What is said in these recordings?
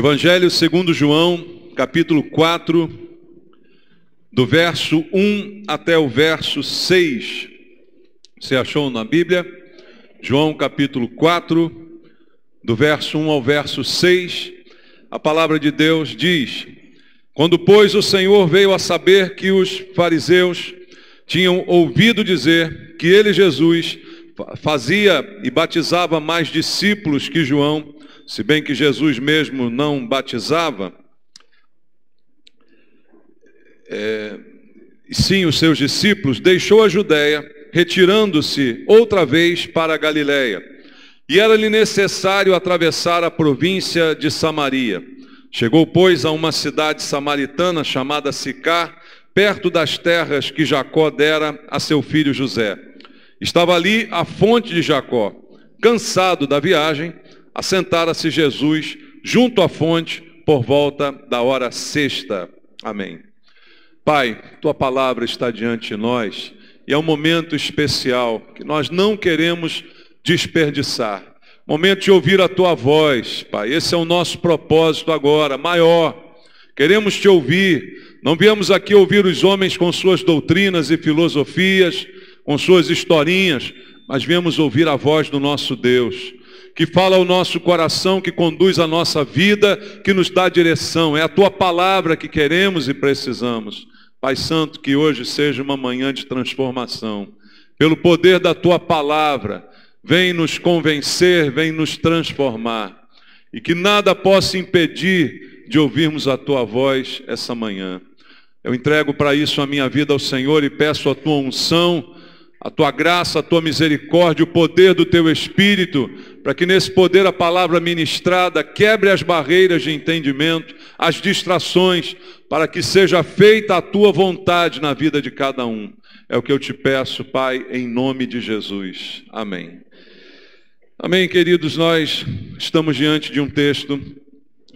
Evangelho segundo João, capítulo 4, do verso 1 até o verso 6. Você achou na Bíblia? João capítulo 4, do verso 1 ao verso 6. A palavra de Deus diz: Quando, pois, o Senhor veio a saber que os fariseus tinham ouvido dizer que ele, Jesus, fazia e batizava mais discípulos que João, se bem que Jesus mesmo não batizava, e sim os seus discípulos, deixou a Judéia, retirando-se outra vez para a Galiléia. E era-lhe necessário atravessar a província de Samaria. Chegou, pois, a uma cidade samaritana chamada Sicar, perto das terras que Jacó dera a seu filho José. Estava ali a fonte de Jacó. Cansado da viagem, assentara-se Jesus junto à fonte por volta da hora sexta. Amém. Pai, Tua palavra está diante de nós e é um momento especial que nós não queremos desperdiçar. Momento de ouvir a Tua voz, Pai. Esse é o nosso propósito agora, maior. Queremos Te ouvir. Não viemos aqui ouvir os homens com suas doutrinas e filosofias, com suas historinhas, mas viemos ouvir a voz do nosso Deus, que fala ao nosso coração, que conduz a nossa vida, que nos dá direção. É a Tua palavra que queremos e precisamos. Pai Santo, que hoje seja uma manhã de transformação. Pelo poder da Tua palavra, vem nos convencer, vem nos transformar. E que nada possa impedir de ouvirmos a Tua voz essa manhã. Eu entrego para isso a minha vida ao Senhor e peço a Tua unção, a Tua graça, a Tua misericórdia, o poder do Teu Espírito, para que nesse poder a palavra ministrada quebre as barreiras de entendimento, as distrações, para que seja feita a Tua vontade na vida de cada um. É o que eu Te peço, Pai, em nome de Jesus. Amém. Amém, queridos, nós estamos diante de um texto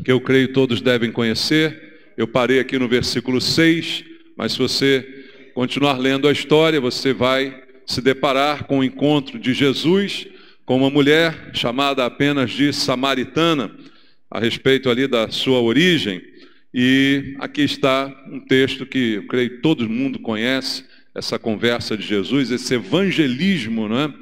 que eu creio todos devem conhecer. Eu parei aqui no versículo 6, mas se você continuar lendo a história, você vai se deparar com o encontro de Jesus com uma mulher chamada apenas de samaritana, a respeito ali da sua origem. E aqui está um texto que eu creio todo mundo conhece, essa conversa de Jesus, esse evangelismo, não é?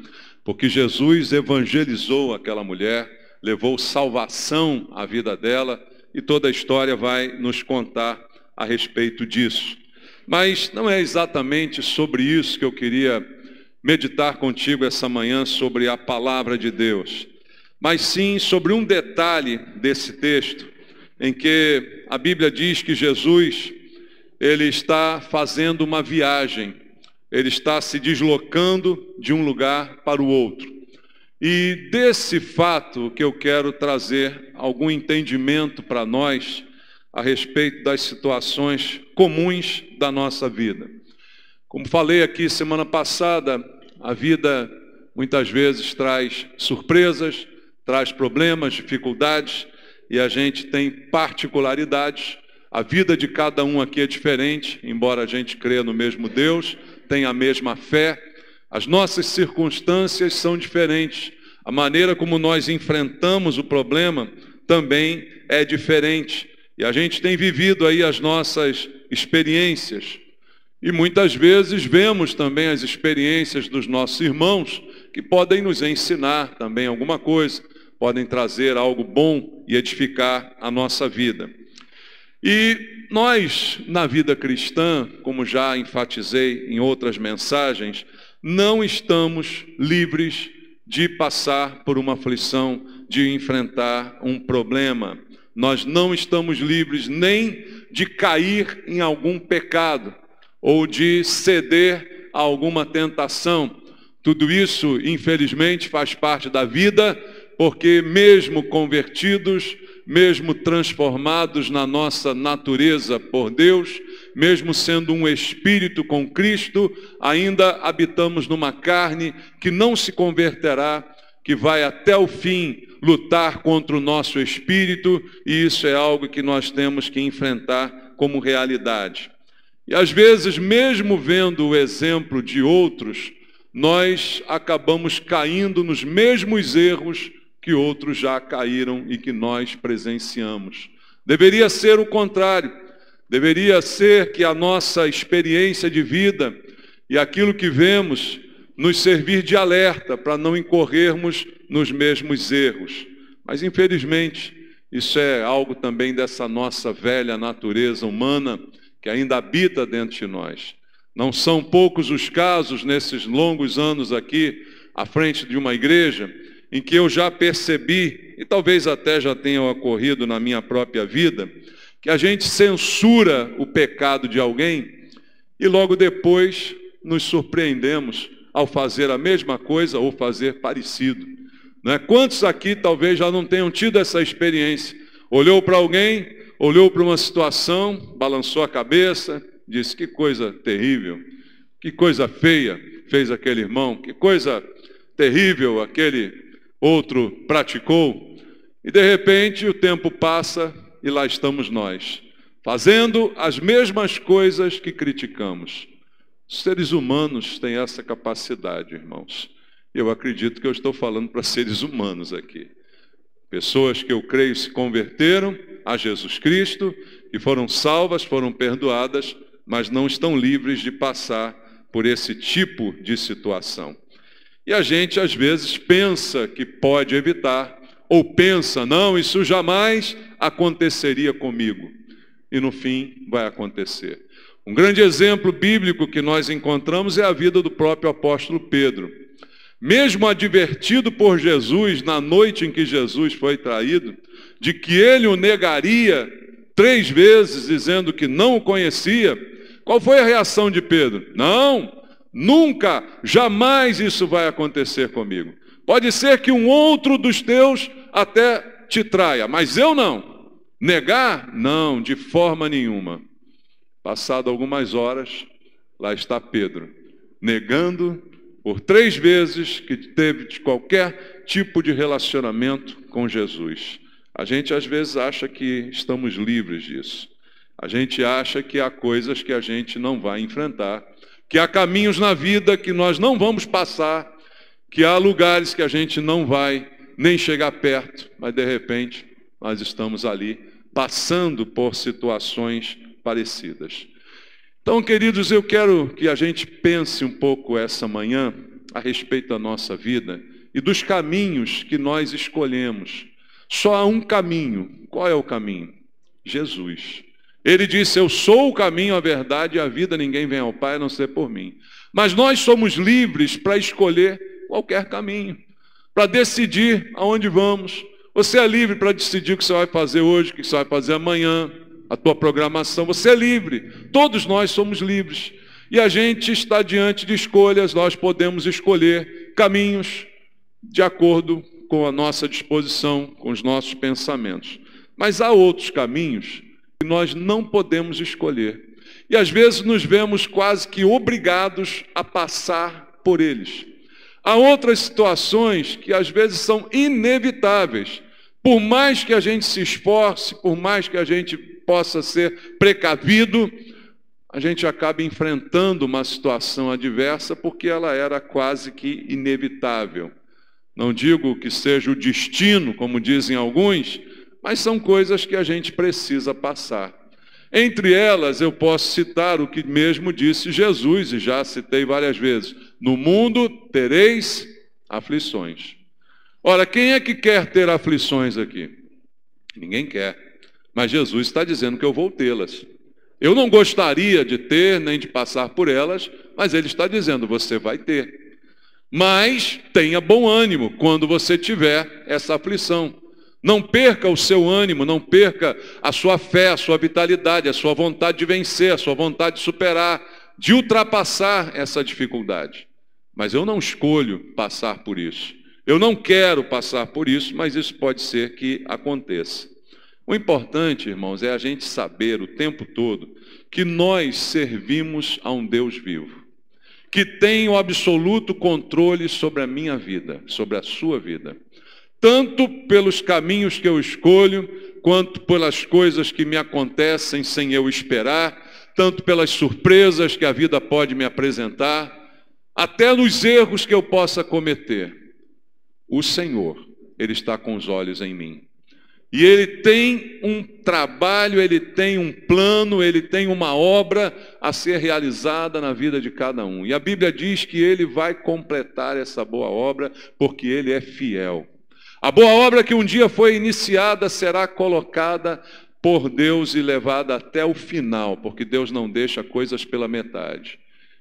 Porque Jesus evangelizou aquela mulher, levou salvação à vida dela, e toda a história vai nos contar a respeito disso. Mas não é exatamente sobre isso que eu queria meditar contigo essa manhã, sobre a palavra de Deus, mas sim sobre um detalhe desse texto, em que a Bíblia diz que Jesus, ele está fazendo uma viagem, ele está se deslocando de um lugar para o outro. E desse fato que eu quero trazer algum entendimento para nós a respeito das situações comuns da nossa vida. Como falei aqui semana passada, a vida muitas vezes traz surpresas, traz problemas, dificuldades, e a gente tem particularidades. A vida de cada um aqui é diferente, embora a gente creia no mesmo Deus, tenha a mesma fé. As nossas circunstâncias são diferentes. A maneira como nós enfrentamos o problema também é diferente. E a gente tem vivido aí as nossas experiências. E muitas vezes vemos também as experiências dos nossos irmãos, que podem nos ensinar também alguma coisa, podem trazer algo bom e edificar a nossa vida. E nós, na vida cristã, como já enfatizei em outras mensagens, não estamos livres de passar por uma aflição, de enfrentar um problema. Nós não estamos livres nem de cair em algum pecado ou de ceder a alguma tentação. Tudo isso, infelizmente, faz parte da vida, porque mesmo convertidos, mesmo transformados na nossa natureza por Deus, mesmo sendo um espírito com Cristo, ainda habitamos numa carne que não se converterá, que vai até o fim lutar contra o nosso espírito, e isso é algo que nós temos que enfrentar como realidade. E às vezes, mesmo vendo o exemplo de outros, nós acabamos caindo nos mesmos erros que outros já caíram e que nós presenciamos. Deveria ser o contrário. Deveria ser que a nossa experiência de vida e aquilo que vemos nos servir de alerta para não incorrermos nos mesmos erros. Mas, infelizmente, isso é algo também dessa nossa velha natureza humana que ainda habita dentro de nós. Não são poucos os casos nesses longos anos aqui à frente de uma igreja em que eu já percebi, e talvez até já tenha ocorrido na minha própria vida, que a gente censura o pecado de alguém e logo depois nos surpreendemos ao fazer a mesma coisa ou fazer parecido. Não é? Quantos aqui talvez já não tenham tido essa experiência? Olhou para alguém, olhou para uma situação, balançou a cabeça, disse: que coisa terrível, que coisa feia fez aquele irmão, que coisa terrível aquele outro praticou. E de repente o tempo passa e lá estamos nós, fazendo as mesmas coisas que criticamos. Os seres humanos têm essa capacidade, irmãos. Eu acredito que eu estou falando para seres humanos aqui. Pessoas que eu creio se converteram a Jesus Cristo, que foram salvas, foram perdoadas, mas não estão livres de passar por esse tipo de situação. E a gente às vezes pensa que pode evitar, ou pensa: não, isso jamais aconteceria comigo. E no fim vai acontecer. Um grande exemplo bíblico que nós encontramos é a vida do próprio apóstolo Pedro. Mesmo advertido por Jesus, na noite em que Jesus foi traído, de que ele o negaria 3 vezes, dizendo que não o conhecia, qual foi a reação de Pedro? Não, nunca, jamais isso vai acontecer comigo. Pode ser que um outro dos teus até te traia, mas eu não. Negar? Não, de forma nenhuma. Passado algumas horas, lá está Pedro, negando por 3 vezes que teve qualquer tipo de relacionamento com Jesus. A gente às vezes acha que estamos livres disso. A gente acha que há coisas que a gente não vai enfrentar, que há caminhos na vida que nós não vamos passar, que há lugares que a gente não vai nem chegar perto, mas de repente nós estamos ali passando por situações parecidas. Então, queridos, eu quero que a gente pense um pouco essa manhã a respeito da nossa vida e dos caminhos que nós escolhemos. Só há um caminho. Qual é o caminho? Jesus. Ele disse: eu sou o caminho, a verdade e a vida, ninguém vem ao Pai a não ser por mim. Mas nós somos livres para escolher qualquer caminho, para decidir aonde vamos. Você é livre para decidir o que você vai fazer hoje, o que você vai fazer amanhã, a tua programação. Você é livre. Todos nós somos livres. E a gente está diante de escolhas. Nós podemos escolher caminhos de acordo com a nossa disposição, com os nossos pensamentos. Mas há outros caminhos que nós não podemos escolher. E às vezes nos vemos quase que obrigados a passar por eles. Há outras situações que às vezes são inevitáveis. Por mais que a gente se esforce, por mais que a gente possa ser precavido, a gente acaba enfrentando uma situação adversa porque ela era quase que inevitável. Não digo que seja o destino, como dizem alguns, mas são coisas que a gente precisa passar. Entre elas, eu posso citar o que mesmo disse Jesus, e já citei várias vezes: no mundo tereis aflições. Ora, quem é que quer ter aflições aqui? Ninguém quer. Mas Jesus está dizendo que eu vou tê-las. Eu não gostaria de ter, nem de passar por elas, mas Ele está dizendo: você vai ter. Mas tenha bom ânimo quando você tiver essa aflição. Não perca o seu ânimo, não perca a sua fé, a sua vitalidade, a sua vontade de vencer, a sua vontade de superar, de ultrapassar essa dificuldade. Mas eu não escolho passar por isso. Eu não quero passar por isso, mas isso pode ser que aconteça. O importante, irmãos, é a gente saber o tempo todo que nós servimos a um Deus vivo, que tem o absoluto controle sobre a minha vida, sobre a sua vida. Tanto pelos caminhos que eu escolho, quanto pelas coisas que me acontecem sem eu esperar, tanto pelas surpresas que a vida pode me apresentar, até nos erros que eu possa cometer. O Senhor, Ele está com os olhos em mim. E ele tem um trabalho, ele tem um plano, ele tem uma obra a ser realizada na vida de cada um. E a Bíblia diz que ele vai completar essa boa obra, porque ele é fiel. A boa obra que um dia foi iniciada será colocada por Deus e levada até o final, porque Deus não deixa coisas pela metade.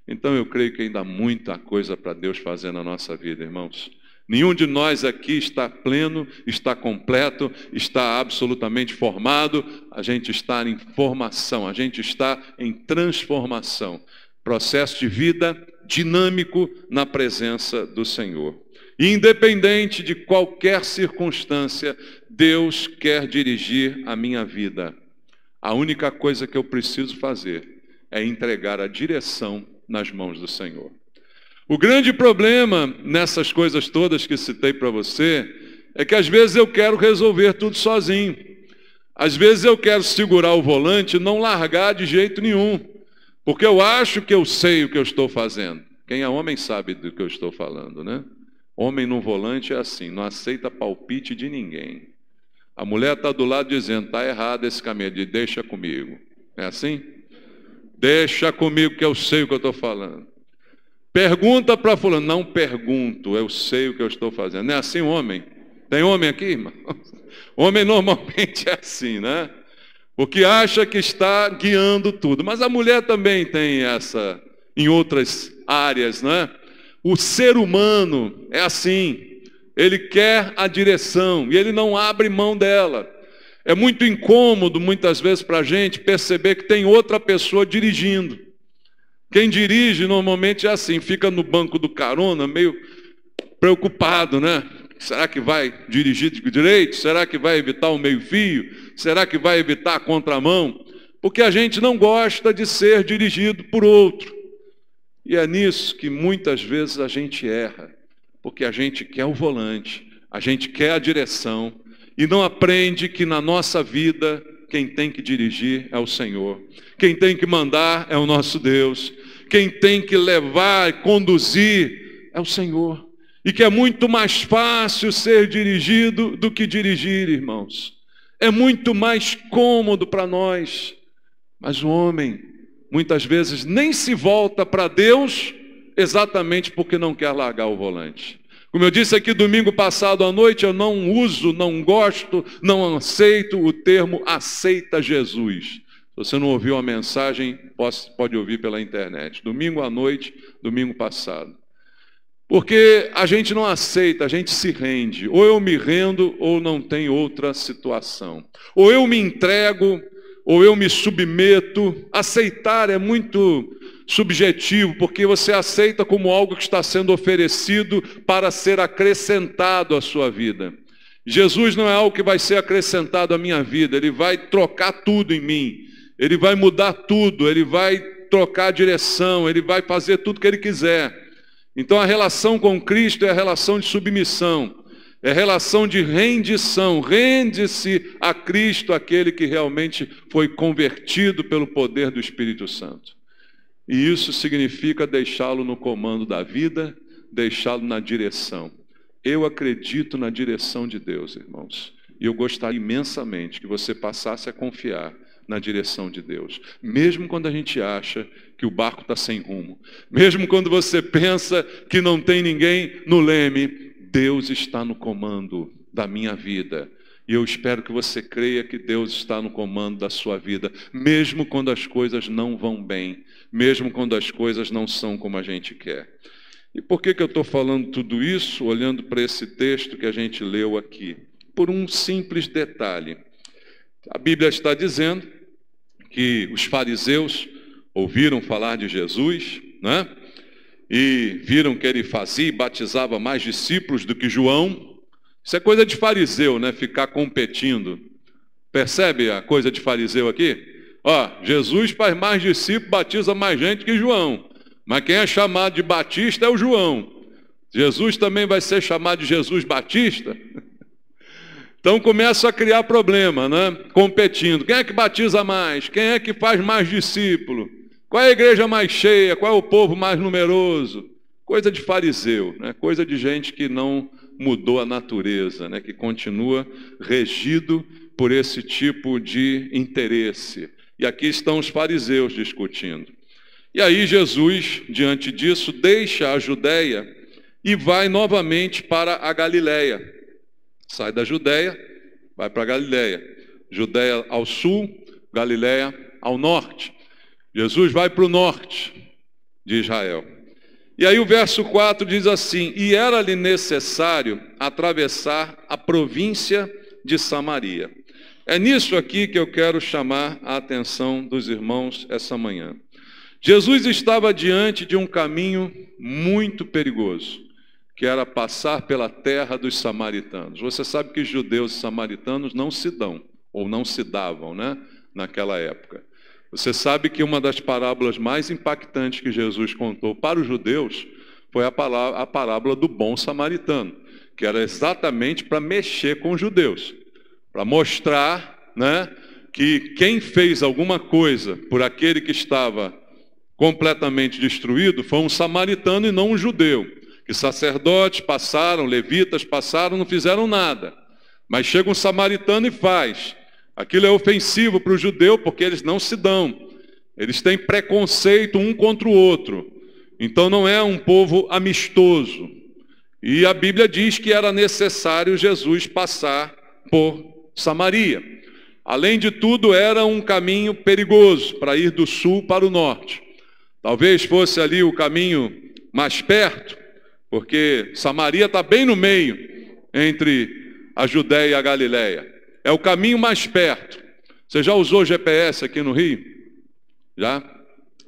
Então eu creio que ainda há muita coisa para Deus fazer na nossa vida, irmãos. Nenhum de nós aqui está pleno, está completo, está absolutamente formado. A gente está em formação, a gente está em transformação. Processo de vida dinâmico na presença do Senhor. E independente de qualquer circunstância, Deus quer dirigir a minha vida. A única coisa que eu preciso fazer é entregar a direção nas mãos do Senhor. O grande problema nessas coisas todas que citei para você é que às vezes eu quero resolver tudo sozinho. Às vezes eu quero segurar o volante e não largar de jeito nenhum, porque eu acho que eu sei o que eu estou fazendo. Quem é homem sabe do que eu estou falando, né? Homem no volante é assim, não aceita palpite de ninguém. A mulher está do lado dizendo, está errado esse caminho, diz, deixa comigo. É assim? Deixa comigo que eu sei o que eu estou falando. Pergunta para fulano, não pergunto, eu sei o que eu estou fazendo. Não é assim, homem? Tem homem aqui, irmão? Homem normalmente é assim, né? Porque acha que está guiando tudo. Mas a mulher também tem essa, em outras áreas, né? O ser humano é assim, ele quer a direção e ele não abre mão dela. É muito incômodo, muitas vezes, para a gente perceber que tem outra pessoa dirigindo. Quem dirige normalmente é assim, fica no banco do carona, meio preocupado, né? Será que vai dirigir direito? Será que vai evitar o meio-fio? Será que vai evitar a contramão? Porque a gente não gosta de ser dirigido por outro. E é nisso que muitas vezes a gente erra, porque a gente quer o volante, a gente quer a direção, e não aprende que na nossa vida quem tem que dirigir é o Senhor. Quem tem que mandar é o nosso Deus. Quem tem que levar e conduzir é o Senhor. E que é muito mais fácil ser dirigido do que dirigir, irmãos. É muito mais cômodo para nós. Mas o homem, muitas vezes, nem se volta para Deus exatamente porque não quer largar o volante. Como eu disse aqui domingo passado à noite, eu não uso, não gosto, não aceito o termo aceita Jesus. Se você não ouviu a mensagem, pode ouvir pela internet. Domingo à noite, domingo passado. Porque a gente não aceita, a gente se rende. Ou eu me rendo, ou não tem outra situação. Ou eu me entrego, ou eu me submeto. Aceitar é muito subjetivo, porque você aceita como algo que está sendo oferecido para ser acrescentado à sua vida. Jesus não é algo que vai ser acrescentado à minha vida, ele vai trocar tudo em mim, ele vai mudar tudo, ele vai trocar a direção, ele vai fazer tudo que ele quiser. Então a relação com Cristo é a relação de submissão, é a relação de rendição. Rende-se a Cristo, aquele que realmente foi convertido pelo poder do Espírito Santo. E isso significa deixá-lo no comando da vida, deixá-lo na direção. Eu acredito na direção de Deus, irmãos. E eu gostaria imensamente que você passasse a confiar na direção de Deus. Mesmo quando a gente acha que o barco está sem rumo. Mesmo quando você pensa que não tem ninguém no leme. Deus está no comando da minha vida. E eu espero que você creia que Deus está no comando da sua vida, mesmo quando as coisas não vão bem, mesmo quando as coisas não são como a gente quer. E por que eu estou falando tudo isso, olhando para esse texto que a gente leu aqui? Por um simples detalhe. A Bíblia está dizendo que os fariseus ouviram falar de Jesus, né? E viram que ele fazia e batizava mais discípulos do que João. Isso é coisa de fariseu, né? Ficar competindo. Percebe a coisa de fariseu aqui? Ó, Jesus faz mais discípulos, batiza mais gente que João. Mas quem é chamado de Batista é o João. Jesus também vai ser chamado de Jesus Batista? Então começa a criar problema, né? Competindo. Quem é que batiza mais? Quem é que faz mais discípulo? Qual é a igreja mais cheia? Qual é o povo mais numeroso? Coisa de fariseu, né? Coisa de gente que não mudou a natureza, né? Que continua regido por esse tipo de interesse. E aqui estão os fariseus discutindo. E aí Jesus, diante disso, deixa a Judeia e vai novamente para a Galileia. Sai da Judeia, vai para a Galileia. Judeia ao sul, Galileia ao norte. Jesus vai para o norte de Israel. E aí o verso 4 diz assim: e era-lhe necessário atravessar a província de Samaria. É nisso aqui que eu quero chamar a atenção dos irmãos essa manhã. Jesus estava diante de um caminho muito perigoso, que era passar pela terra dos samaritanos. Você sabe que judeus e samaritanos não se dão, ou não se davam, né, naquela época. Você sabe que uma das parábolas mais impactantes que Jesus contou para os judeus foi a parábola do bom samaritano, que era exatamente para mexer com os judeus, para mostrar, né, que quem fez alguma coisa por aquele que estava completamente destruído foi um samaritano e não um judeu. Que sacerdotes passaram, levitas passaram, não fizeram nada. Mas chega um samaritano e faz. Aquilo é ofensivo para o judeu porque eles não se dão. Eles têm preconceito um contra o outro. Então não é um povo amistoso. E a Bíblia diz que era necessário Jesus passar por Samaria. Além de tudo, era um caminho perigoso para ir do sul para o norte. Talvez fosse ali o caminho mais perto, porque Samaria está bem no meio entre a Judéia e a Galileia. É o caminho mais perto. Você já usou GPS aqui no Rio? Já?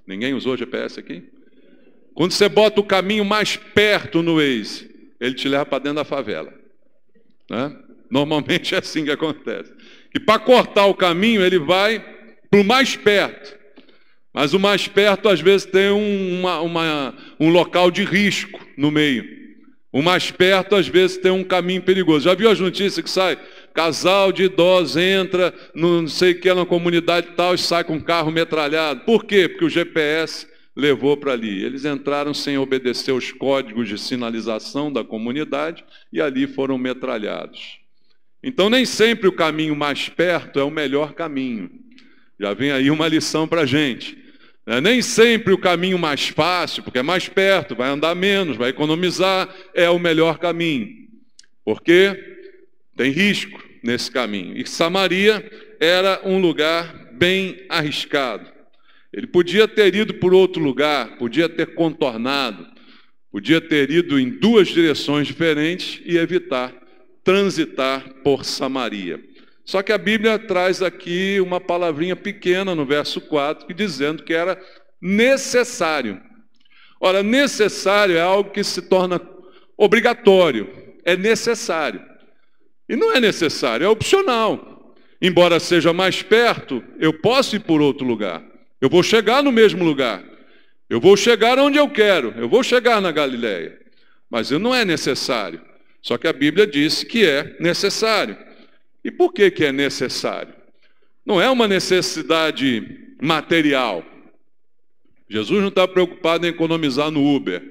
Ninguém usou GPS aqui? Quando você bota o caminho mais perto no Waze, ele te leva para dentro da favela, né? Normalmente é assim que acontece. E para cortar o caminho, ele vai para o mais perto. Mas o mais perto, às vezes, tem um local de risco no meio. O mais perto, às vezes, tem um caminho perigoso. Já viu as notícias que sai? Casal de idosos entra, não sei o que, na comunidade tal, e sai com um carro metralhado. Por quê? Porque o GPS levou para ali. Eles entraram sem obedecer os códigos de sinalização da comunidade e ali foram metralhados. Então, nem sempre o caminho mais perto é o melhor caminho. Já vem aí uma lição para a gente. Nem sempre o caminho mais fácil, porque é mais perto, vai andar menos, vai economizar, é o melhor caminho. Porque tem risco nesse caminho. E Samaria era um lugar bem arriscado. Ele podia ter ido por outro lugar, podia ter contornado, podia ter ido em duas direções diferentes e evitar transitar por Samaria. Só que a Bíblia traz aqui uma palavrinha pequena no verso 4, dizendo que era necessário. Ora, necessário é algo que se torna obrigatório, é necessário. E não é necessário, é opcional. Embora seja mais perto, eu posso ir por outro lugar. Eu vou chegar no mesmo lugar. Eu vou chegar onde eu quero. Eu vou chegar na Galileia. Mas não é necessário. Só que a Bíblia disse que é necessário. E por que é necessário? Não é uma necessidade material. Jesus não está preocupado em economizar no Uber,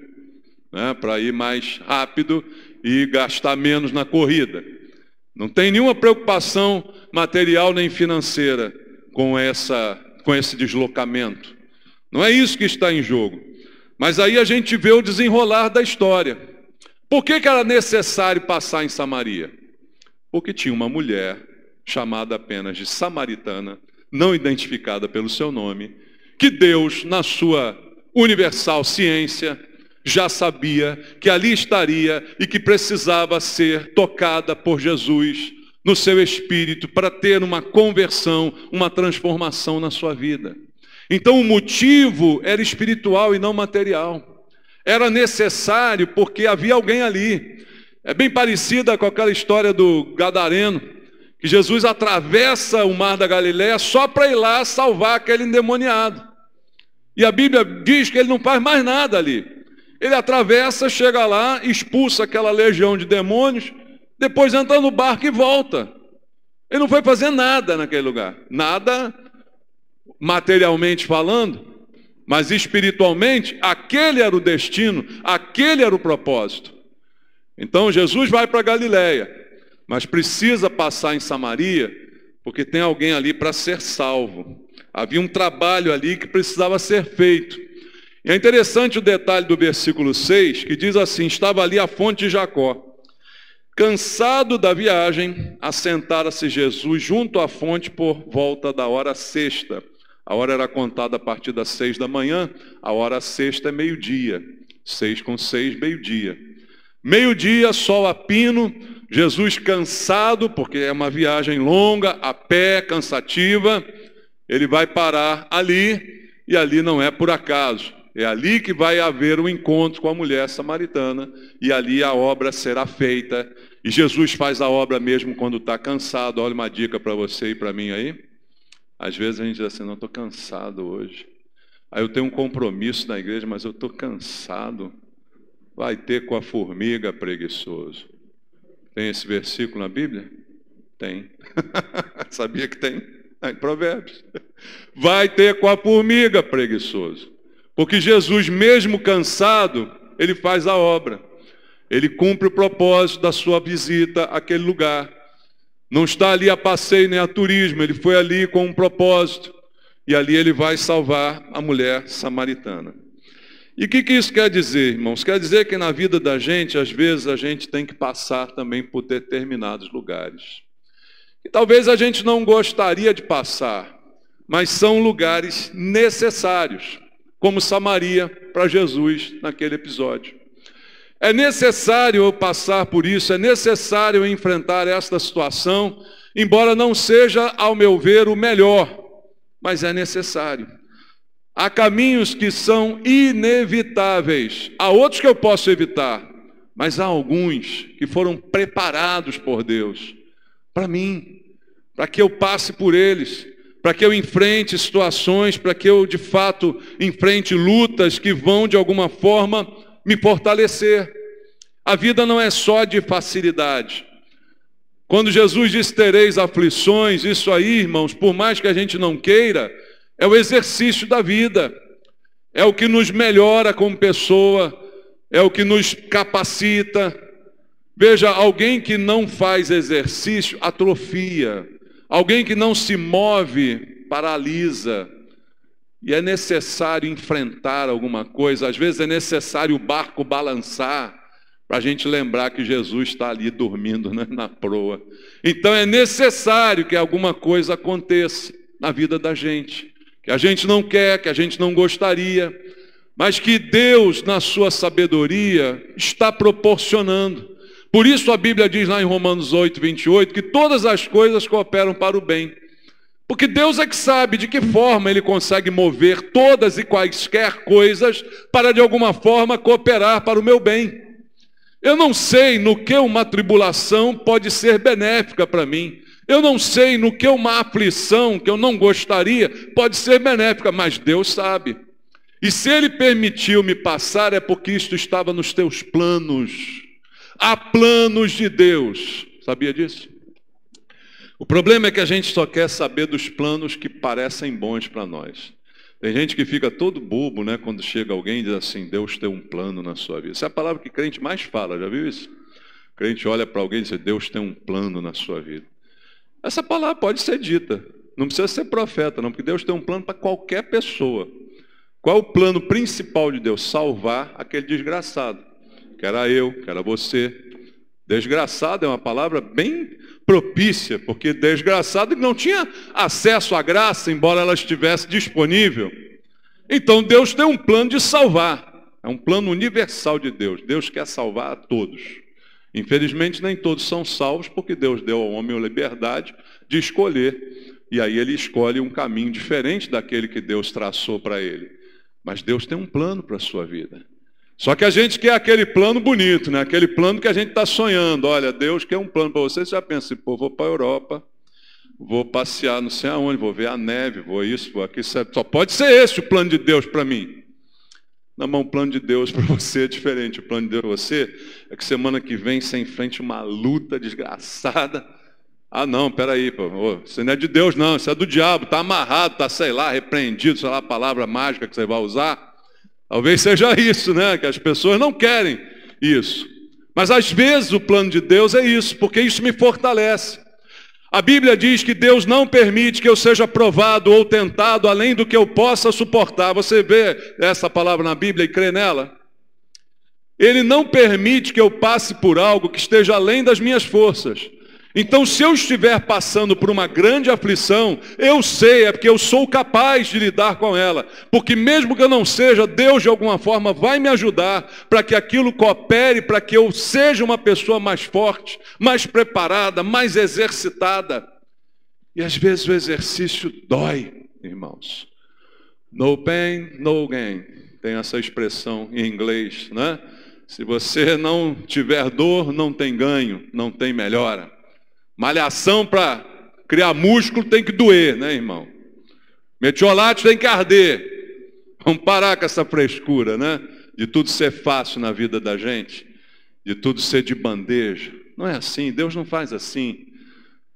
né, para ir mais rápido e gastar menos na corrida. Não tem nenhuma preocupação material nem financeira com esse deslocamento. Não é isso que está em jogo. Mas aí a gente vê o desenrolar da história. Por que era necessário passar em Samaria? Porque tinha uma mulher, chamada apenas de samaritana, não identificada pelo seu nome, que Deus, na sua universal ciência, já sabia que ali estaria e que precisava ser tocada por Jesus no seu espírito para ter uma conversão, uma transformação na sua vida. Então o motivo era espiritual e não material. Era necessário porque havia alguém ali. É bem parecida com aquela história do Gadareno, que Jesus atravessa o mar da Galileia só para ir lá salvar aquele endemoniado. E a Bíblia diz que ele não faz mais nada ali. Ele atravessa, chega lá, expulsa aquela legião de demônios, depois entra no barco e volta. Ele não foi fazer nada naquele lugar. Nada materialmente falando, mas espiritualmente, aquele era o destino, aquele era o propósito. Então Jesus vai para Galileia, mas precisa passar em Samaria porque tem alguém ali para ser salvo. Havia um trabalho ali que precisava ser feito. E é interessante o detalhe do versículo 6, que diz assim: estava ali a fonte de Jacó. Cansado da viagem, assentara-se Jesus junto à fonte por volta da hora sexta. A hora era contada a partir das 6 da manhã, a hora sexta é meio-dia. 6 com 6, meio-dia. Meio-dia, sol a pino, Jesus cansado, porque é uma viagem longa, a pé, cansativa, ele vai parar ali, e ali não é por acaso. É ali que vai haver um encontro com a mulher samaritana, e ali a obra será feita. E Jesus faz a obra mesmo quando está cansado. Olha uma dica para você e para mim aí. Às vezes a gente diz assim: não, estou cansado hoje. Aí eu tenho um compromisso na igreja, mas eu estou cansado. Vai ter com a formiga, preguiçoso. Tem esse versículo na Bíblia? Tem. Sabia que tem? Em Provérbios. Vai ter com a formiga, preguiçoso. Porque Jesus, mesmo cansado, ele faz a obra. Ele cumpre o propósito da sua visita àquele lugar. Não está ali a passeio nem a turismo, ele foi ali com um propósito. E ali ele vai salvar a mulher samaritana. E o que isso quer dizer, irmãos? Quer dizer que na vida da gente, às vezes, a gente tem que passar também por determinados lugares. E talvez a gente não gostaria de passar, mas são lugares necessários, como Samaria para Jesus naquele episódio. É necessário eu passar por isso, é necessário eu enfrentar esta situação, embora não seja, ao meu ver, o melhor, mas é necessário. Há caminhos que são inevitáveis, há outros que eu posso evitar, mas há alguns que foram preparados por Deus para mim, para que eu passe por eles, para que eu enfrente situações, para que eu de fato enfrente lutas que vão de alguma forma me fortalecer. A vida não é só de facilidade. Quando Jesus diz tereis aflições, isso aí, irmãos, por mais que a gente não queira, é o exercício da vida, é o que nos melhora como pessoa, é o que nos capacita. Veja, alguém que não faz exercício atrofia, alguém que não se move paralisa, e é necessário enfrentar alguma coisa, às vezes é necessário o barco balançar, para a gente lembrar que Jesus está ali dormindo, né, na proa. Então é necessário que alguma coisa aconteça na vida da gente, que a gente não quer, que a gente não gostaria, mas que Deus, na sua sabedoria, está proporcionando. Por isso a Bíblia diz lá em Romanos 8, 28, que todas as coisas cooperam para o bem. Porque Deus é que sabe de que forma Ele consegue mover todas e quaisquer coisas para de alguma forma cooperar para o meu bem. Eu não sei no que uma tribulação pode ser benéfica para mim. Eu não sei no que uma aflição que eu não gostaria pode ser benéfica, mas Deus sabe. E se Ele permitiu me passar é porque isto estava nos teus planos. Há planos de Deus. Sabia disso? O problema é que a gente só quer saber dos planos que parecem bons para nós. Tem gente que fica todo bobo, né, quando chega alguém e diz assim: Deus tem um plano na sua vida. Essa é a palavra que crente mais fala, já viu isso? O crente olha para alguém e diz: Deus tem um plano na sua vida. Essa palavra pode ser dita, não precisa ser profeta não, porque Deus tem um plano para qualquer pessoa. Qual é o plano principal de Deus? Salvar aquele desgraçado. Que era eu, que era você. Desgraçado é uma palavra bem propícia, porque desgraçado não tinha acesso à graça, embora ela estivesse disponível. Então Deus tem um plano de salvar. É um plano universal de Deus. Deus quer salvar a todos. Infelizmente nem todos são salvos, porque Deus deu ao homem a liberdade de escolher. E aí ele escolhe um caminho diferente daquele que Deus traçou para ele. Mas Deus tem um plano para a sua vida. Só que a gente quer aquele plano bonito, né? Aquele plano que a gente está sonhando. Olha, Deus quer um plano para você. Você já pensa, pô, vou para a Europa, vou passear não sei aonde, vou ver a neve, vou isso, vou aquilo. Só pode ser esse o plano de Deus para mim. Não, mas o plano de Deus para você é diferente. O plano de Deus para você é que semana que vem você enfrente uma luta desgraçada. Ah, não, peraí, pô, isso não é de Deus não, isso é do diabo, está amarrado, está, sei lá, repreendido, sei lá a palavra mágica que você vai usar. Talvez seja isso, né? Que as pessoas não querem isso. Mas às vezes o plano de Deus é isso, porque isso me fortalece. A Bíblia diz que Deus não permite que eu seja provado ou tentado além do que eu possa suportar. Você vê essa palavra na Bíblia e crê nela? Ele não permite que eu passe por algo que esteja além das minhas forças. Então, se eu estiver passando por uma grande aflição, eu sei, é porque eu sou capaz de lidar com ela. Porque mesmo que eu não seja, Deus de alguma forma vai me ajudar para que aquilo coopere, para que eu seja uma pessoa mais forte, mais preparada, mais exercitada. E às vezes o exercício dói, irmãos. No pain, no gain. Tem essa expressão em inglês, né? Se você não tiver dor, não tem ganho, não tem melhora. Malhação para criar músculo tem que doer, né, irmão? Metiolate tem que arder. Vamos parar com essa frescura, né? De tudo ser fácil na vida da gente, de tudo ser de bandeja. Não é assim, Deus não faz assim.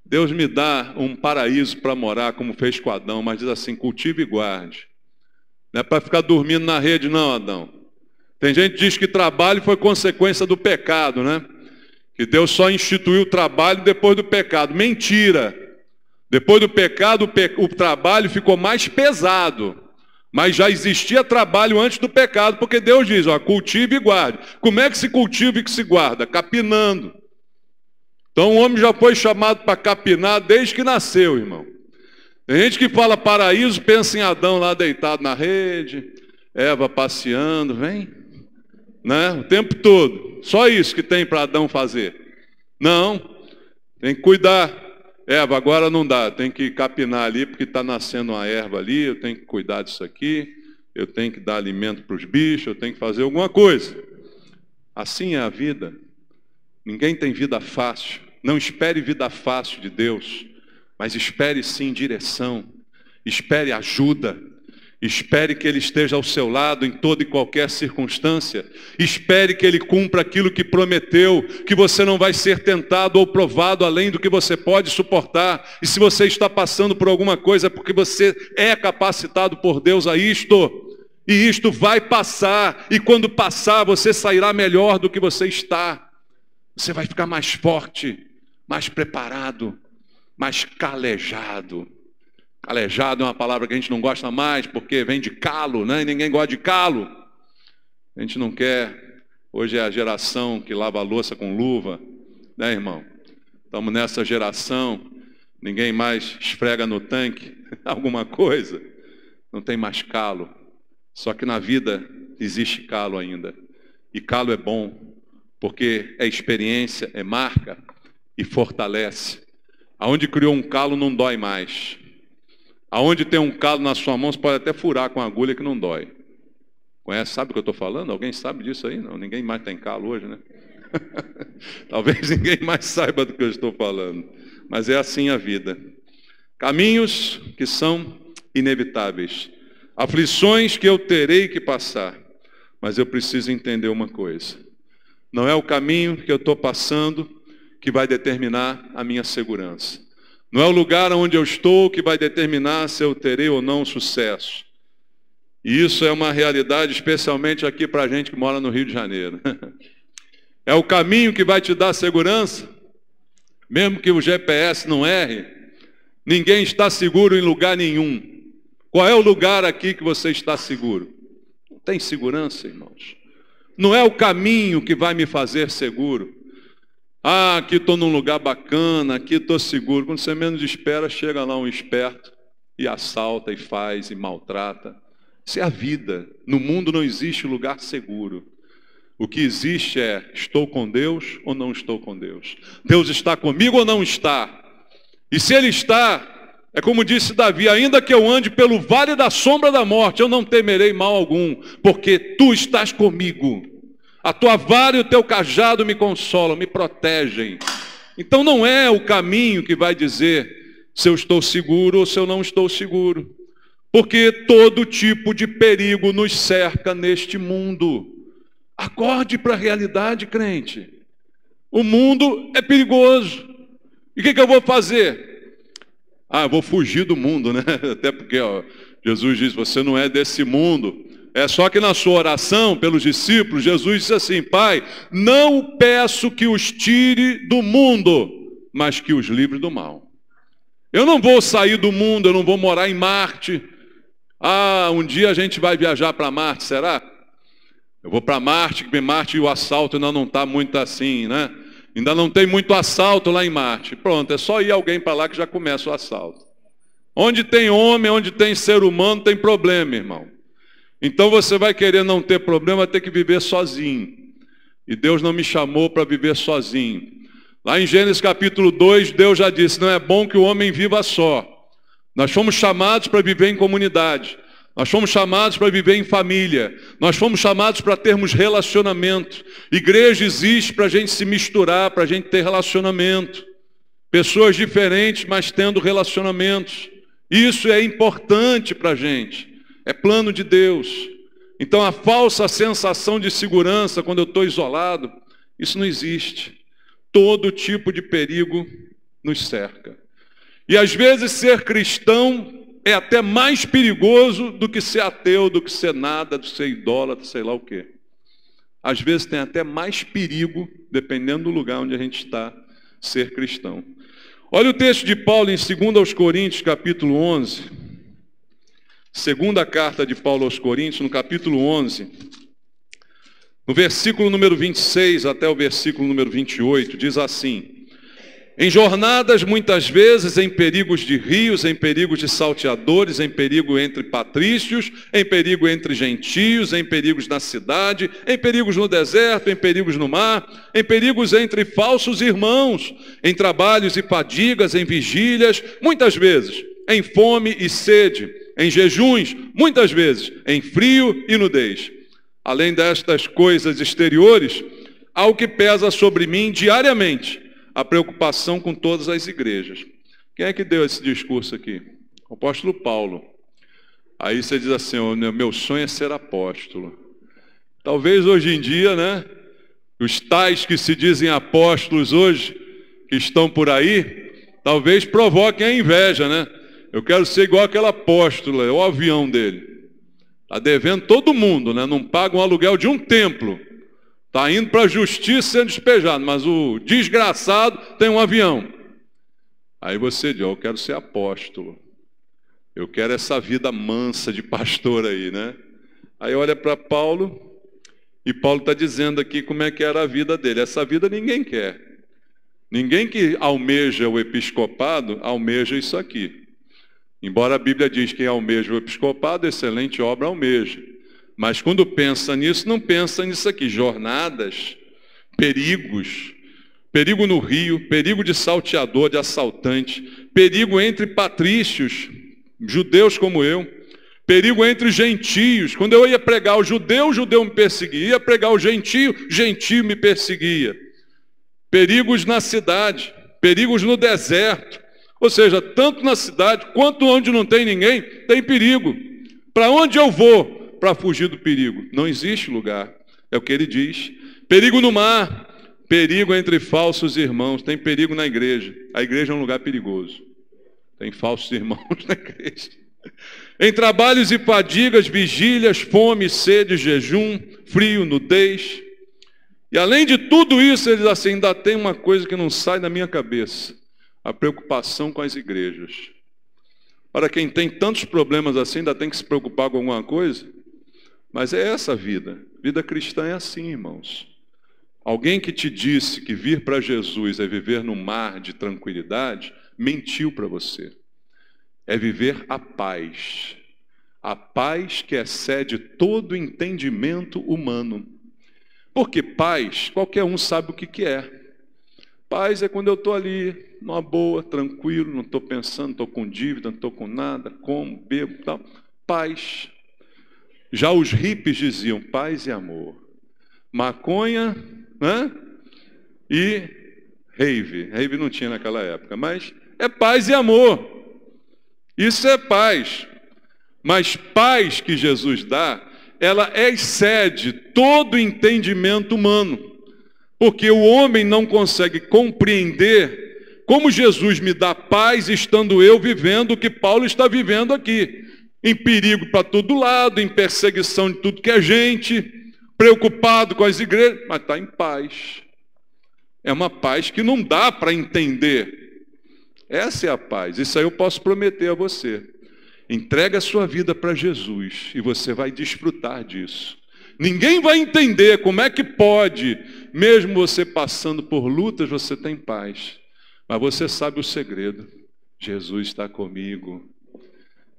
Deus me dá um paraíso para morar, como fez com Adão, mas diz assim, cultive e guarde. Não é para ficar dormindo na rede, não, Adão. Tem gente que diz que trabalho foi consequência do pecado, né? Que Deus só instituiu o trabalho depois do pecado. Mentira! Depois do pecado, o trabalho ficou mais pesado. Mas já existia trabalho antes do pecado, porque Deus diz, ó, cultive e guarde. Como é que se cultiva e que se guarda? Capinando. Então o homem já foi chamado para capinar desde que nasceu, irmão. Tem gente que fala paraíso, pensa em Adão lá deitado na rede, Eva passeando, vem, né? O tempo todo. Só isso que tem para Adão fazer. Não, tem que cuidar. Eva, agora não dá, tem que capinar ali, porque está nascendo uma erva ali, eu tenho que cuidar disso aqui, eu tenho que dar alimento para os bichos, eu tenho que fazer alguma coisa. Assim é a vida. Ninguém tem vida fácil. Não espere vida fácil de Deus, mas espere sim direção, espere ajuda. Espere que Ele esteja ao seu lado em toda e qualquer circunstância. Espere que Ele cumpra aquilo que prometeu, que você não vai ser tentado ou provado além do que você pode suportar. E se você está passando por alguma coisa, é porque você é capacitado por Deus a isto. E isto vai passar. E quando passar, você sairá melhor do que você está. Você vai ficar mais forte, mais preparado, mais calejado. Calejado é uma palavra que a gente não gosta mais, porque vem de calo, né? E ninguém gosta de calo. A gente não quer. Hoje é a geração que lava a louça com luva, né, irmão? Estamos nessa geração, ninguém mais esfrega no tanque alguma coisa. Não tem mais calo. Só que na vida existe calo ainda. E calo é bom, porque é experiência, é marca e fortalece. Aonde criou um calo não dói mais. Aonde tem um calo na sua mão, você pode até furar com a agulha que não dói. Conhece? Sabe o que eu estou falando? Alguém sabe disso aí? Não, ninguém mais tem calo hoje, né? Talvez ninguém mais saiba do que eu estou falando. Mas é assim a vida. Caminhos que são inevitáveis. Aflições que eu terei que passar. Mas eu preciso entender uma coisa. Não é o caminho que eu estou passando que vai determinar a minha segurança. Não é o lugar onde eu estou que vai determinar se eu terei ou não sucesso. E isso é uma realidade, especialmente aqui para a gente que mora no Rio de Janeiro. É o caminho que vai te dar segurança, mesmo que o GPS não erre. Ninguém está seguro em lugar nenhum. Qual é o lugar aqui que você está seguro? Não tem segurança, irmãos. Não é o caminho que vai me fazer seguro. Ah, aqui estou num lugar bacana, aqui estou seguro. Quando você menos espera, chega lá um esperto e assalta e faz e maltrata. Isso é a vida. No mundo não existe lugar seguro. O que existe é, estou com Deus ou não estou com Deus? Deus está comigo ou não está? E se Ele está, é como disse Davi, ainda que eu ande pelo vale da sombra da morte, eu não temerei mal algum, porque Tu estás comigo. A Tua vara e o Teu cajado me consolam, me protegem. Então não é o caminho que vai dizer se eu estou seguro ou se eu não estou seguro. Porque todo tipo de perigo nos cerca neste mundo. Acorde para a realidade, crente. O mundo é perigoso. E o que eu vou fazer? Ah, eu vou fugir do mundo, né? Até porque Jesus diz, você não é desse mundo. É só que na sua oração pelos discípulos, Jesus disse assim, Pai, não peço que os tire do mundo, mas que os livre do mal. Eu não vou sair do mundo, eu não vou morar em Marte. Ah, um dia a gente vai viajar para Marte, será? Eu vou para Marte, porque Marte o assalto ainda não está muito assim, né? Ainda não tem muito assalto lá em Marte. Pronto, é só ir alguém para lá que já começa o assalto. Onde tem homem, onde tem ser humano, tem problema, irmão. Então você vai querer não ter problema, vai ter que viver sozinho. E Deus não me chamou para viver sozinho. Lá em Gênesis capítulo 2, Deus já disse, não é bom que o homem viva só. Nós fomos chamados para viver em comunidade. Nós fomos chamados para viver em família. Nós fomos chamados para termos relacionamento. Igreja existe para a gente se misturar, para a gente ter relacionamento. Pessoas diferentes, mas tendo relacionamentos. Isso é importante para a gente. É plano de Deus. Então a falsa sensação de segurança quando eu estou isolado, isso não existe. Todo tipo de perigo nos cerca. E às vezes ser cristão é até mais perigoso do que ser ateu, do que ser nada, do que ser idólatra, sei lá o quê. Às vezes tem até mais perigo, dependendo do lugar onde a gente está, ser cristão. Olha o texto de Paulo em 2 Coríntios, capítulo 11. Segunda carta de Paulo aos Coríntios, no capítulo 11, no versículo número 26 até o versículo número 28, diz assim: em jornadas, muitas vezes, em perigos de rios, em perigos de salteadores, em perigo entre patrícios, em perigo entre gentios, em perigos na cidade, em perigos no deserto, em perigos no mar, em perigos entre falsos irmãos, em trabalhos e fadigas, em vigílias, muitas vezes, em fome e sede, em jejuns, muitas vezes, em frio e nudez. Além destas coisas exteriores, há o que pesa sobre mim diariamente, a preocupação com todas as igrejas. Quem é que deu esse discurso aqui? O apóstolo Paulo. Aí você diz assim, meu sonho é ser apóstolo. Talvez hoje em dia, né, os tais que se dizem apóstolos hoje, que estão por aí, talvez provoquem a inveja, né? Eu quero ser igual aquele apóstolo, é o avião dele. Está devendo todo mundo, né? Não paga um aluguel de um templo. Está indo para a justiça sendo despejado, mas o desgraçado tem um avião. Aí você diz, eu quero ser apóstolo. Eu quero essa vida mansa de pastor aí, né? Aí olha para Paulo, e Paulo está dizendo aqui como é que era a vida dele. Essa vida ninguém quer. Ninguém que almeja o episcopado, almeja isso aqui. Embora a Bíblia diz que quem almeja o episcopado, excelente obra almeja. Mas quando pensa nisso, não pensa nisso aqui. Jornadas, perigos, perigo no rio, perigo de salteador, de assaltante, perigo entre patrícios, judeus como eu, perigo entre gentios. Quando eu ia pregar o judeu me perseguia. Ia pregar o gentio me perseguia. Perigos na cidade, perigos no deserto. Ou seja, tanto na cidade quanto onde não tem ninguém, tem perigo. Para onde eu vou para fugir do perigo? Não existe lugar. É o que ele diz. Perigo no mar, perigo entre falsos irmãos. Tem perigo na igreja. A igreja é um lugar perigoso. Tem falsos irmãos na igreja. Em trabalhos e fadigas, vigílias, fome, sede, jejum, frio, nudez. E além de tudo isso, ele diz assim, ainda tem uma coisa que não sai da minha cabeça. A preocupação com as igrejas. Para quem tem tantos problemas assim, ainda tem que se preocupar com alguma coisa? Mas é essa a vida. Vida cristã é assim, irmãos. Alguém que te disse que vir para Jesus é viver num mar de tranquilidade, mentiu para você. É viver a paz. A paz que excede todo entendimento humano. Porque paz, qualquer um sabe o que é. Paz é quando eu estou ali, numa boa, tranquilo, não estou pensando, não estou com dívida, não estou com nada, como, bebo e tal. Paz. Já os hippies diziam paz e amor. Maconha, né? E rave. Rave não tinha naquela época, mas é paz e amor. Isso é paz. Mas paz que Jesus dá, ela excede todo entendimento humano. Porque o homem não consegue compreender como Jesus me dá paz estando eu vivendo o que Paulo está vivendo aqui. Em perigo para todo lado, em perseguição de tudo que é gente, preocupado com as igrejas, mas está em paz. É uma paz que não dá para entender. Essa é a paz. Isso aí eu posso prometer a você. Entrega a sua vida para Jesus e você vai desfrutar disso. Ninguém vai entender como é que pode, mesmo você passando por lutas, você tem paz. Mas você sabe o segredo. Jesus está comigo.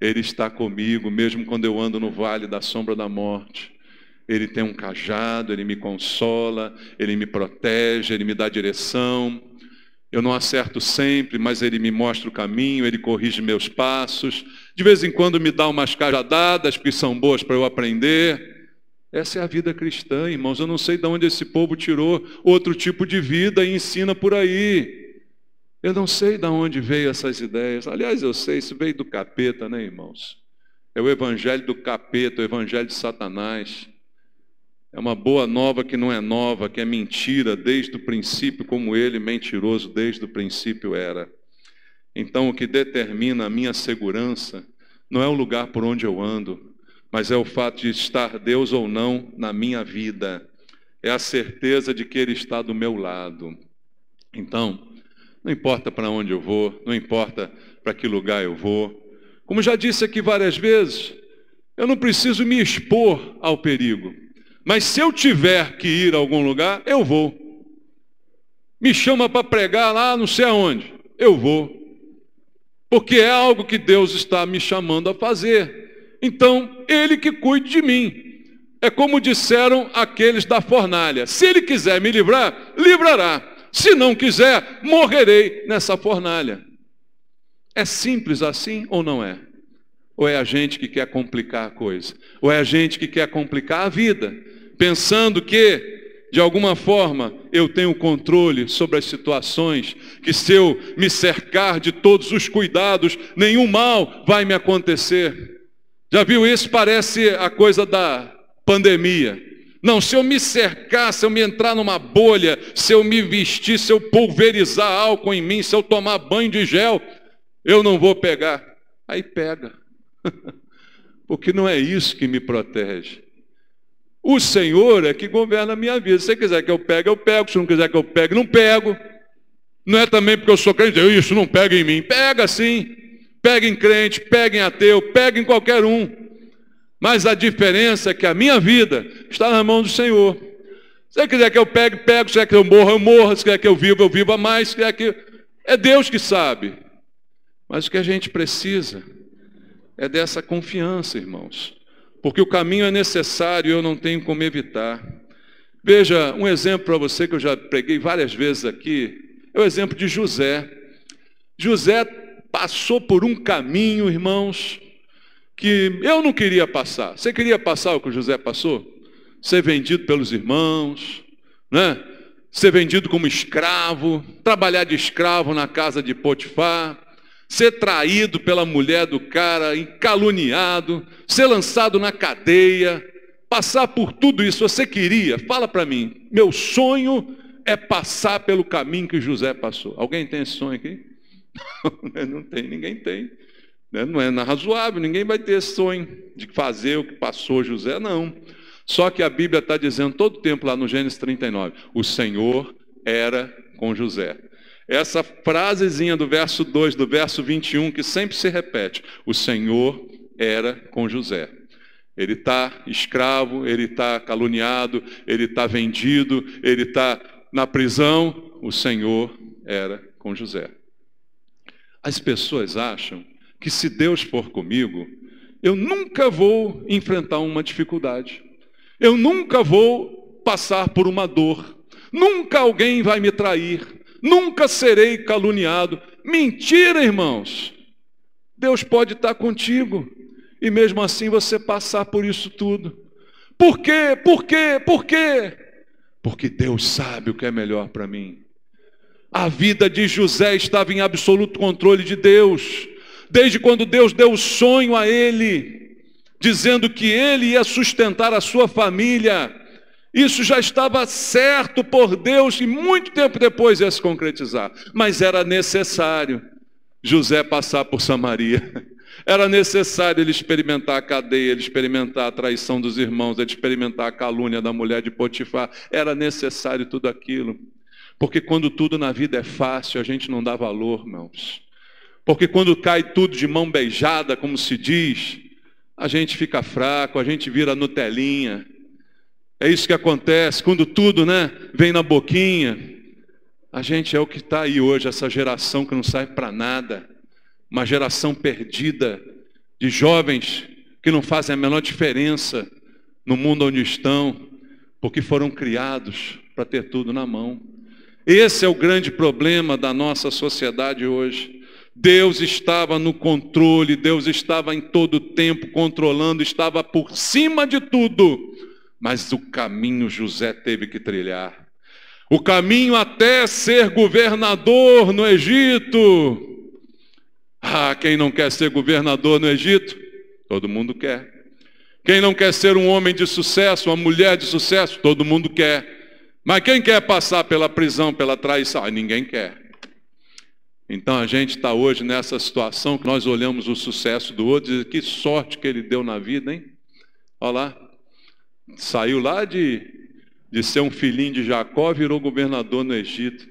Ele está comigo, mesmo quando eu ando no vale da sombra da morte. Ele tem um cajado, Ele me consola, Ele me protege, Ele me dá direção. Eu não acerto sempre, mas Ele me mostra o caminho, Ele corrige meus passos. De vez em quando me dá umas cajadadas que são boas para eu aprender. Essa é a vida cristã, irmãos. Eu não sei de onde esse povo tirou outro tipo de vida e ensina por aí. Eu não sei de onde veio essas ideias. Aliás, eu sei, isso veio do capeta, né, irmãos? É o evangelho do capeta, o evangelho de Satanás. É uma boa nova que não é nova, que é mentira desde o princípio, como ele, mentiroso, desde o princípio era. Então, o que determina a minha segurança não é o lugar por onde eu ando, mas é o fato de estar Deus ou não na minha vida. É a certeza de que Ele está do meu lado. Então, não importa para onde eu vou, não importa para que lugar eu vou. Como já disse aqui várias vezes, eu não preciso me expor ao perigo. Mas se eu tiver que ir a algum lugar, eu vou. Me chama para pregar lá não sei aonde, eu vou. Porque é algo que Deus está me chamando a fazer. Então, Ele que cuide de mim. É como disseram aqueles da fornalha. Se Ele quiser me livrar, livrará. Se não quiser, morrerei nessa fornalha. É simples assim ou não é? Ou é a gente que quer complicar a coisa? Ou é a gente que quer complicar a vida? Pensando que, de alguma forma, eu tenho controle sobre as situações, que se eu me cercar de todos os cuidados, nenhum mal vai me acontecer. Já viu isso? Parece a coisa da pandemia. Não, se eu me cercar, se eu me entrar numa bolha, se eu me vestir, se eu pulverizar álcool em mim, se eu tomar banho de gel, eu não vou pegar. Aí pega. Porque não é isso que me protege. O Senhor é que governa a minha vida. Se você quiser que eu pegue, eu pego. Se não quiser que eu pegue, não pego. Não é também porque eu sou crente, isso não pega em mim. Pega sim. Pega em crente, pega em ateu, pega em qualquer um. Mas a diferença é que a minha vida está na mão do Senhor. Se você quiser que eu pegue, pego. Se quiser que eu morra, eu morro. Se quiser que eu viva mais. Se quiser que... É Deus que sabe. Mas o que a gente precisa é dessa confiança, irmãos. Porque o caminho é necessário e eu não tenho como evitar. Veja, um exemplo para você que eu já preguei várias vezes aqui, é o exemplo de José. José passou por um caminho, irmãos, que eu não queria passar. Você queria passar o que o José passou? Ser vendido pelos irmãos, né? Ser vendido como escravo, trabalhar de escravo na casa de Potifar, ser traído pela mulher do cara, caluniado, ser lançado na cadeia, passar por tudo isso. Você queria? Fala para mim. Meu sonho é passar pelo caminho que José passou. Alguém tem esse sonho aqui? Não tem, ninguém tem. Não é razoável, ninguém vai ter esse sonho de fazer o que passou José, não. Só que a Bíblia está dizendo todo o tempo lá no Gênesis 39, o Senhor era com José. Essa frasezinha do verso 2, do verso 21, que sempre se repete, o Senhor era com José. Ele está escravo, ele está caluniado, ele está vendido, ele está na prisão, o Senhor era com José. As pessoas acham que se Deus for comigo, eu nunca vou enfrentar uma dificuldade. Eu nunca vou passar por uma dor. Nunca alguém vai me trair. Nunca serei caluniado. Mentira, irmãos. Deus pode estar contigo. E mesmo assim você passar por isso tudo. Por quê? Por quê? Por quê? Porque Deus sabe o que é melhor para mim. A vida de José estava em absoluto controle de Deus. Desde quando Deus deu o sonho a ele, dizendo que ele ia sustentar a sua família, isso já estava certo por Deus e muito tempo depois ia se concretizar. Mas era necessário José passar por Samaria. Era necessário ele experimentar a cadeia, ele experimentar a traição dos irmãos, ele experimentar a calúnia da mulher de Potifar. Era necessário tudo aquilo. Porque quando tudo na vida é fácil, a gente não dá valor, irmãos. Porque quando cai tudo de mão beijada, como se diz, a gente fica fraco, a gente vira Nutelinha. É isso que acontece, quando tudo, vem na boquinha. A gente é o que está aí hoje, essa geração que não serve para nada. Uma geração perdida de jovens que não fazem a menor diferença no mundo onde estão, porque foram criados para ter tudo na mão. Esse é o grande problema da nossa sociedade hoje. Deus estava no controle, Deus estava em todo o tempo controlando, estava por cima de tudo. Mas o caminho José teve que trilhar. O caminho até ser governador no Egito. Quem não quer ser governador no Egito? Todo mundo quer. Quem não quer ser um homem de sucesso, uma mulher de sucesso? Todo mundo quer. Mas quem quer passar pela prisão, pela traição? Ninguém quer. Então a gente está hoje nessa situação que nós olhamos o sucesso do outro e dizemos, que sorte que ele deu na vida, hein? Olha lá. Saiu lá de ser um filhinho de Jacó, virou governador no Egito.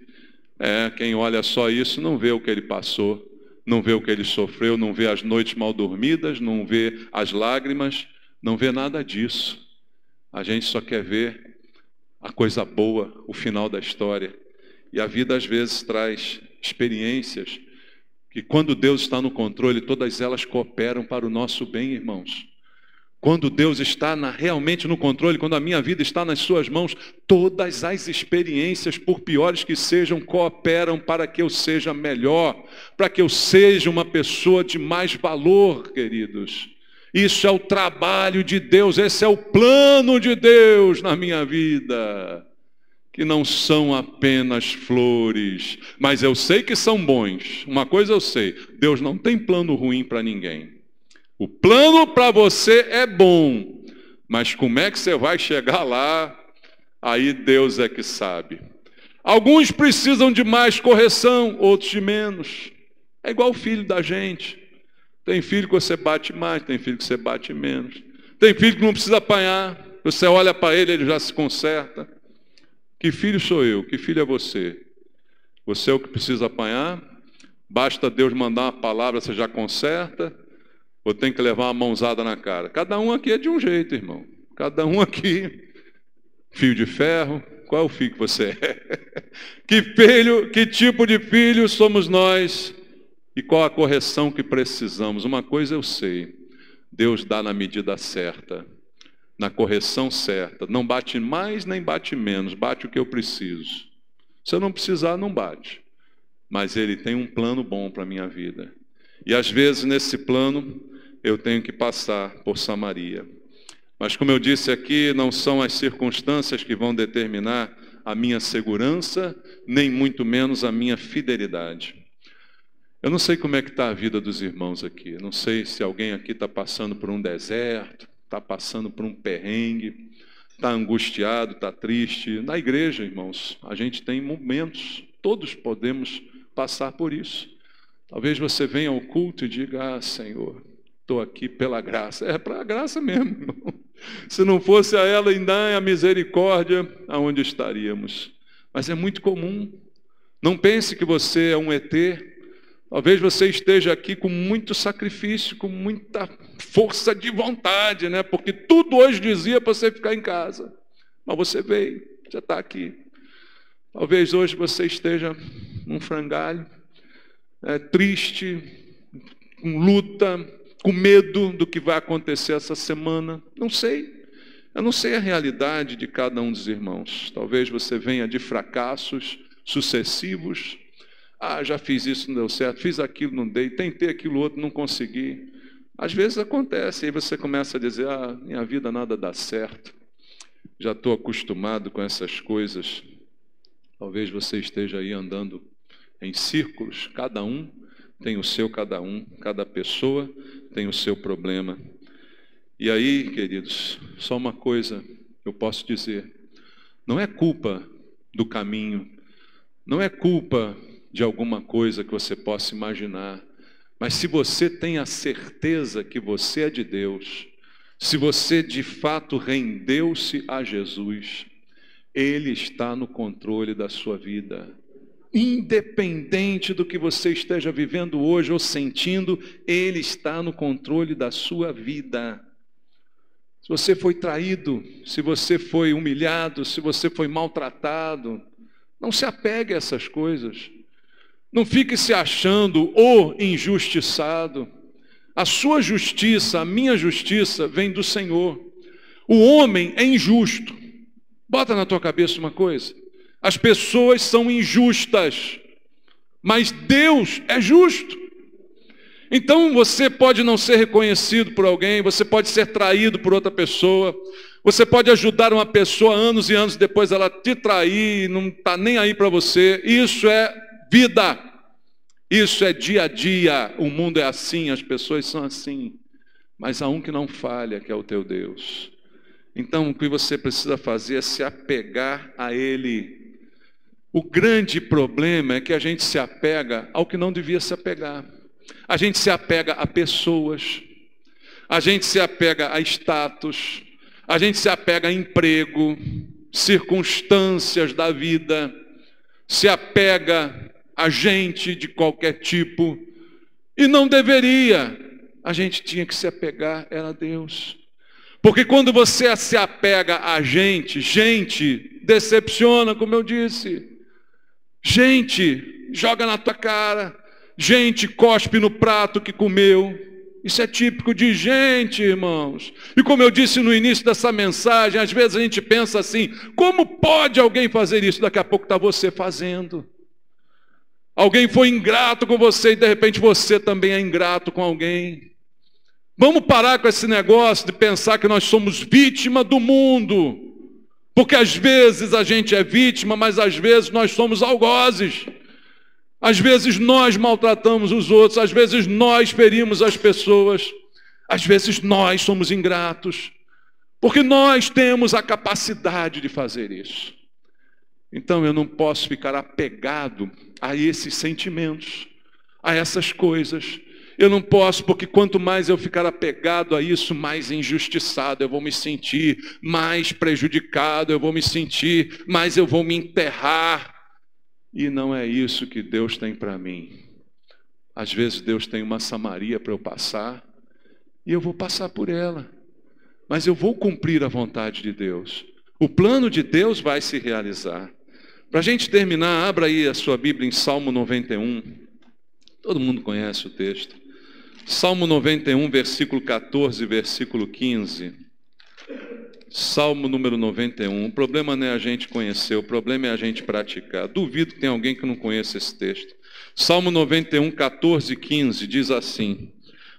Quem olha só isso não vê o que ele passou, não vê o que ele sofreu, não vê as noites mal dormidas, não vê as lágrimas, não vê nada disso. A gente só quer ver a coisa boa, o final da história. E a vida às vezes traz experiências que quando Deus está no controle, todas elas cooperam para o nosso bem, irmãos. Quando Deus está realmente no controle, quando a minha vida está nas suas mãos, todas as experiências, por piores que sejam, cooperam para que eu seja melhor, para que eu seja uma pessoa de mais valor, queridos. Isso é o trabalho de Deus, esse é o plano de Deus na minha vida. Que não são apenas flores, mas eu sei que são bons. Uma coisa eu sei, Deus não tem plano ruim para ninguém. O plano para você é bom, mas como é que você vai chegar lá? Aí Deus é que sabe. Alguns precisam de mais correção, outros de menos. É igual o filho da gente. Tem filho que você bate mais, tem filho que você bate menos. Tem filho que não precisa apanhar. Você olha para ele, ele já se conserta. Que filho sou eu? Que filho é você? Você é o que precisa apanhar? Basta Deus mandar uma palavra, você já conserta? Ou tem que levar uma mãozada na cara? Cada um aqui é de um jeito, irmão. Cada um aqui, fio de ferro. Qual é o filho que você é? Que tipo de filho somos nós? E qual a correção que precisamos? Uma coisa eu sei, Deus dá na medida certa. Na correção certa, não bate mais nem bate menos, bate o que eu preciso. Se eu não precisar, não bate. Mas Ele tem um plano bom para a minha vida. E às vezes nesse plano eu tenho que passar por Samaria. Mas como eu disse aqui, não são as circunstâncias que vão determinar a minha segurança, nem muito menos a minha fidelidade. Eu não sei como é que está a vida dos irmãos aqui. Eu não sei se alguém aqui está passando por um deserto, está passando por um perrengue, está angustiado, está triste. Na igreja, irmãos, a gente tem momentos, todos podemos passar por isso. Talvez você venha ao culto e diga, Senhor, estou aqui pela graça. É para a graça mesmo, irmão. Se não fosse a ela ainda a misericórdia, aonde estaríamos? Mas é muito comum. Não pense que você é um ET. Talvez você esteja aqui com muito sacrifício, com muita força de vontade, Porque tudo hoje dizia para você ficar em casa. Mas você veio, já está aqui. Talvez hoje você esteja num frangalho, triste, com luta, com medo do que vai acontecer essa semana. Não sei. Eu não sei a realidade de cada um dos irmãos. Talvez você venha de fracassos sucessivos. Já fiz isso, não deu certo, fiz aquilo, não dei, tentei aquilo outro, não consegui. Às vezes acontece, aí você começa a dizer, minha vida nada dá certo, já estou acostumado com essas coisas. Talvez você esteja aí andando em círculos, cada um tem o seu cada pessoa tem o seu problema. E aí, queridos, só uma coisa eu posso dizer, não é culpa do caminho, não é culpa de alguma coisa que você possa imaginar, mas se você tem a certeza que você é de Deus, se você de fato rendeu-se a Jesus, Ele está no controle da sua vida. Independente do que você esteja vivendo hoje ou sentindo, Ele está no controle da sua vida. Se você foi traído, se você foi humilhado, se você foi maltratado, não se apegue a essas coisas. Não fique se achando o injustiçado. A sua justiça, a minha justiça, vem do Senhor. O homem é injusto. Bota na tua cabeça uma coisa. As pessoas são injustas, mas Deus é justo. Então você pode não ser reconhecido por alguém, você pode ser traído por outra pessoa, você pode ajudar uma pessoa anos e anos depois ela te trair e não está nem aí para você. Isso é vida, isso é dia a dia. O mundo é assim, as pessoas são assim, mas há um que não falha, que é o teu Deus. Então o que você precisa fazer é se apegar a Ele. O grande problema é que a gente se apega ao que não devia se apegar. A gente se apega a pessoas, a gente se apega a status, a gente se apega a emprego, circunstâncias da vida, se apega a gente de qualquer tipo, e não deveria. A gente tinha que se apegar a Deus. Porque quando você se apega a gente decepciona, como eu disse. Gente joga na tua cara, gente cospe no prato que comeu. Isso é típico de gente, irmãos. E como eu disse no início dessa mensagem, às vezes a gente pensa assim, como pode alguém fazer isso? Daqui a pouco está você fazendo. Alguém foi ingrato com você e de repente você também é ingrato com alguém. Vamos parar com esse negócio de pensar que nós somos vítima do mundo. Porque às vezes a gente é vítima, mas às vezes nós somos algozes. Às vezes nós maltratamos os outros, às vezes nós ferimos as pessoas, às vezes nós somos ingratos, porque nós temos a capacidade de fazer isso. Então eu não posso ficar apegado a esses sentimentos, a essas coisas. Eu não posso, porque quanto mais eu ficar apegado a isso, mais injustiçado eu vou me sentir, mais prejudicado eu vou me sentir, mais eu vou me enterrar. E não é isso que Deus tem para mim. Às vezes Deus tem uma Samaria para eu passar, e eu vou passar por ela. Mas eu vou cumprir a vontade de Deus. O plano de Deus vai se realizar. Para a gente terminar, abra aí a sua Bíblia em Salmo 91. Todo mundo conhece o texto. Salmo 91, versículo 14, versículo 15. Salmo número 91. O problema não é a gente conhecer, o problema é a gente praticar. Duvido que tenha alguém que não conheça esse texto. Salmo 91, 14 e 15 diz assim: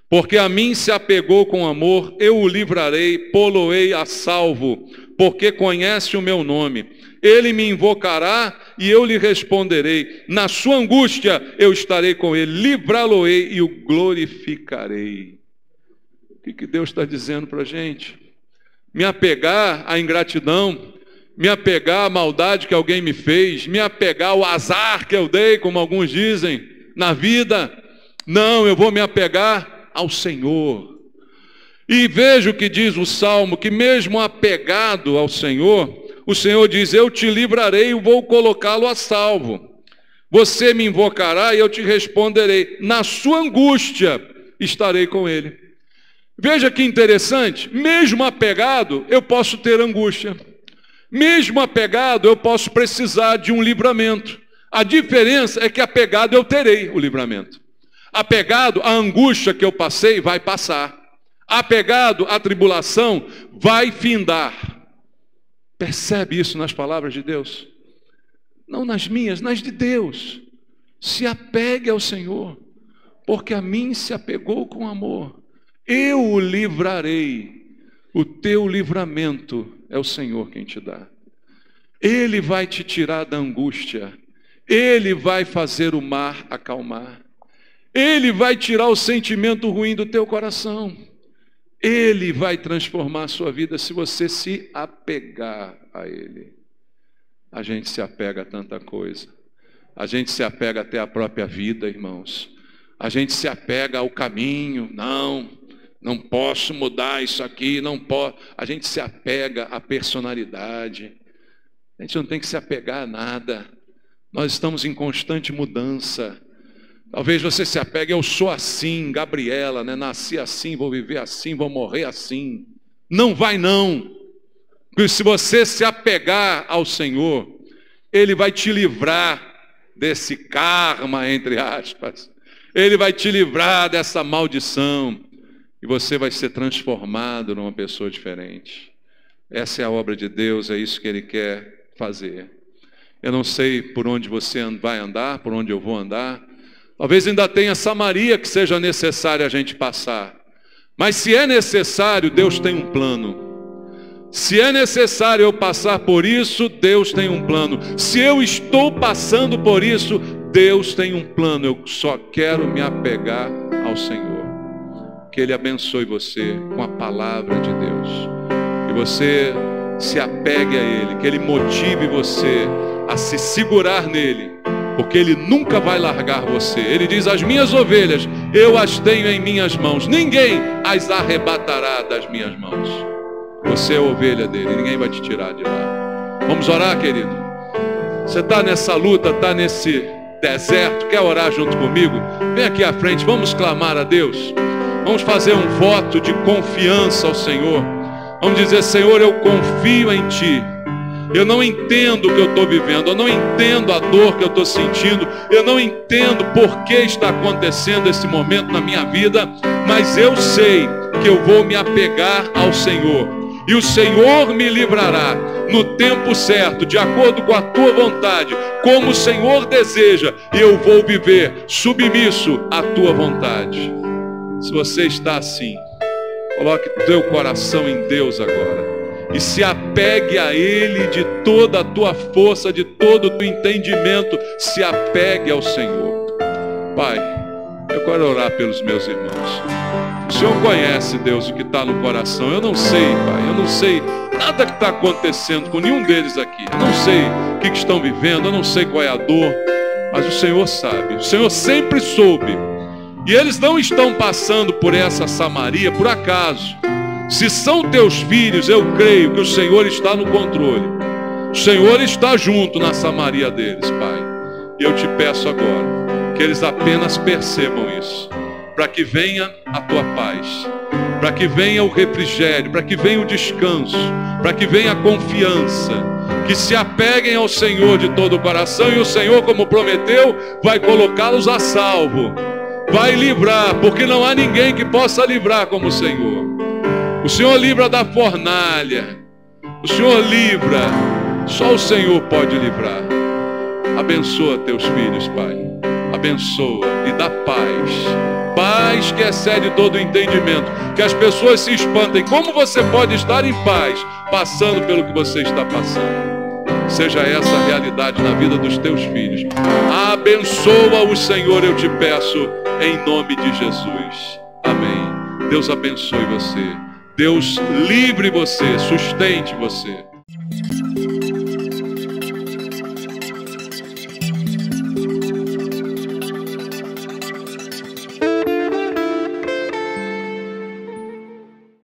porque a mim se apegou com amor, eu o livrarei, pô-lo-ei a salvo, porque conhece o meu nome. Ele me invocará e eu lhe responderei. Na sua angústia eu estarei com ele, livrá-lo-ei e o glorificarei. O que Deus está dizendo para a gente? Me apegar à ingratidão, me apegar à maldade que alguém me fez, me apegar ao azar que eu dei, como alguns dizem, na vida. Não, eu vou me apegar ao Senhor. E veja o que diz o Salmo, que mesmo apegado ao Senhor, o Senhor diz, eu te livrarei e vou colocá-lo a salvo. Você me invocará e eu te responderei. Na sua angústia estarei com ele. Veja que interessante, mesmo apegado, eu posso ter angústia. Mesmo apegado, eu posso precisar de um livramento. A diferença é que apegado eu terei o livramento. Apegado à angústia que eu passei, vai passar. Apegado à tribulação, vai findar. Percebe isso nas palavras de Deus? Não nas minhas, nas de Deus. Se apegue ao Senhor, porque a mim se apegou com amor. Eu o livrarei. O teu livramento é o Senhor quem te dá. Ele vai te tirar da angústia. Ele vai fazer o mar acalmar. Ele vai tirar o sentimento ruim do teu coração. Ele vai transformar a sua vida se você se apegar a Ele. A gente se apega a tanta coisa. A gente se apega até à própria vida, irmãos. A gente se apega ao caminho. Não posso mudar isso aqui, não posso. A gente se apega à personalidade. A gente não tem que se apegar a nada. Nós estamos em constante mudança. Talvez você se apegue, eu sou assim, Gabriela, né? Nasci assim, vou viver assim, vou morrer assim. Não vai não. Porque se você se apegar ao Senhor, Ele vai te livrar desse karma, entre aspas. Ele vai te livrar dessa maldição. E você vai ser transformado numa pessoa diferente. Essa é a obra de Deus, é isso que Ele quer fazer. Eu não sei por onde você vai andar, por onde eu vou andar. Talvez ainda tenha Samaria que seja necessário a gente passar. Mas se é necessário, Deus tem um plano. Se é necessário eu passar por isso, Deus tem um plano. Se eu estou passando por isso, Deus tem um plano. Eu só quero me apegar ao Senhor. Que Ele abençoe você com a palavra de Deus. Que você se apegue a Ele. Que Ele motive você a se segurar nele. Porque Ele nunca vai largar você. Ele diz, as minhas ovelhas, eu as tenho em minhas mãos. Ninguém as arrebatará das minhas mãos. Você é a ovelha dele, ninguém vai te tirar de lá. Vamos orar, querido? Você está nessa luta, está nesse deserto, quer orar junto comigo? Vem aqui à frente, vamos clamar a Deus. Vamos fazer um voto de confiança ao Senhor. Vamos dizer, Senhor, eu confio em Ti. Eu não entendo o que eu estou vivendo, eu não entendo a dor que eu estou sentindo, eu não entendo por que está acontecendo esse momento na minha vida, mas eu sei que eu vou me apegar ao Senhor. E o Senhor me livrará no tempo certo, de acordo com a tua vontade, como o Senhor deseja, e eu vou viver submisso à tua vontade. Se você está assim, coloque teu coração em Deus agora. E se apegue a Ele de toda a tua força, de todo o teu entendimento. Se apegue ao Senhor. Pai, eu quero orar pelos meus irmãos. O Senhor conhece, Deus, o que está no coração. Eu não sei, Pai, eu não sei nada que está acontecendo com nenhum deles aqui. Eu não sei o que estão vivendo, eu não sei qual é a dor. Mas o Senhor sabe, o Senhor sempre soube. E eles não estão passando por essa Samaria por acaso. Se são teus filhos, eu creio que o Senhor está no controle. O Senhor está junto na Samaria deles, Pai. E eu te peço agora que eles apenas percebam isso. Para que venha a tua paz. Para que venha o refrigério. Para que venha o descanso. Para que venha a confiança. Que se apeguem ao Senhor de todo o coração. E o Senhor, como prometeu, vai colocá-los a salvo. Vai livrar, porque não há ninguém que possa livrar como o Senhor. O Senhor livra da fornalha. O Senhor livra. Só o Senhor pode livrar. Abençoa teus filhos, Pai. Abençoa e dá paz. Paz que excede todo o entendimento. Que as pessoas se espantem. Como você pode estar em paz passando pelo que você está passando? Seja essa a realidade na vida dos teus filhos. Abençoa o Senhor, eu te peço, em nome de Jesus. Amém. Deus abençoe você. Deus livre você, sustente você.